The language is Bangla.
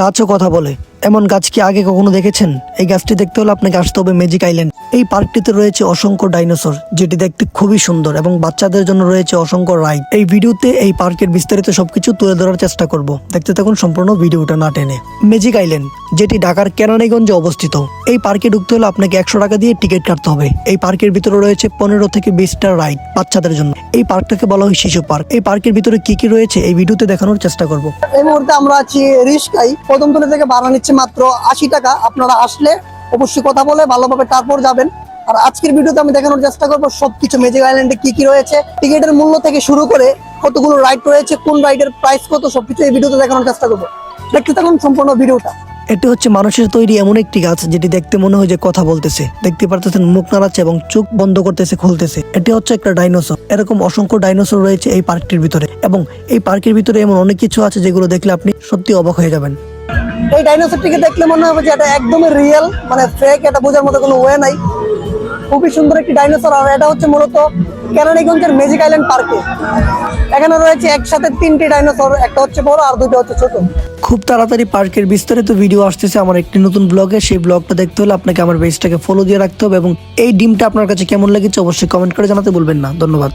গাছও কথা বলে, এমন গাছ কি আগে কখনো দেখেছেন? এই গাছটি দেখতে হলে আপনাকে আসতে হবে ম্যাজিক আইল্যান্ড। এই পার্কটিতে রয়েছে অসংখ্য ডাইনোসর, যেটি দেখতে খুবই সুন্দর, এবং বাচ্চাদের জন্য রয়েছে অসংখ্য রাইড। এই ভিডিওতে এই পার্কের বিস্তারিত সবকিছু তুলে ধরার চেষ্টা করব, দেখতে থাকুন সম্পূর্ণ ভিডিওটা না টেনে। ম্যাজিক আইল্যান্ড, যেটি ঢাকার কেরানীগঞ্জে অবস্থিত। এই পার্কে ঢুকতে হলে আপনাকে 100 টাকা দিয়ে টিকিট কাটতে হবে। এই পার্কের ভিতরে রয়েছে 15 থেকে 20টা রাইড বাচ্চাদের জন্য। এই পার্কটাকে বলা হয় শিশু পার্ক। এই পার্কের ভিতরে কি কি রয়েছে এই ভিডিওতে দেখানোর চেষ্টা করব। এই মুহূর্তে আমরা আছি রিস্কাই। কদমতলী থেকে ভাড়া নিচ্ছে মাত্র 80 টাকা। আপনারা আসলে অবশ্যই কথা বলে ভালোভাবে তারপর যাবেন। আর আজকের ভিডিওতে আমি দেখানোর চেষ্টা করবো সবকিছু ম্যাজিক আইল্যান্ডে কি কি রয়েছে, টিকিটের মূল্য থেকে শুরু করে কতগুলো রাইড রয়েছে, কোন রাইডের প্রাইস কত, সবকিছু এই ভিডিওতে দেখানোর চেষ্টা করবো। দেখতে থাকুন সম্পূর্ণ ভিডিওটা। এটি হচ্ছে মানুষের তৈরি এমন একটি গাছ যেটি দেখতে মনে হয় যে কথা বলতেছে। দেখতে পারতেছেন মুখ নাড়াচ্ছে এবং চোখ বন্ধ করতেছে, খুলতেছে। এটি হচ্ছে একটা ডাইনোসর। এরকম অসংখ্য ডাইনোসর রয়েছে এই পার্কটির ভিতরে, এবং এই পার্কের ভিতরে এমন অনেক কিছু আছে যেগুলো দেখলে আপনি সত্যি অবাক হয়ে যাবেন। এই ডাইনোসরটিকে দেখলে মনে হবে যে এটা একদমই রিয়েল, মানে ফেক, এটা বোঝার মতো কোনো ওয়ে নাই। খুবই সুন্দর একটি ডাইনোসর। আর এটা হচ্ছে মূলত কেরানীগঞ্জের ম্যাজিক আইল্যান্ড পার্কে। এখানে রয়েছে একসাথে 3টি ডাইনোসর, একটা হচ্ছে বড় আর 2টা হচ্ছে ছোট। খুব তাড়াতাড়ি পার্কের বিস্তারিত ভিডিও আসতেছে আমার একটি নতুন ব্লগে। সেই ব্লগটা দেখতে হলে আপনাকে আমার পেজটাকে ফলো দিয়ে রাখতে হবে, এবং এই ডিমটা আপনার কাছে কেমন লেগেছে অবশ্যই কমেন্ট করে জানাতে ভুলবেন না। ধন্যবাদ।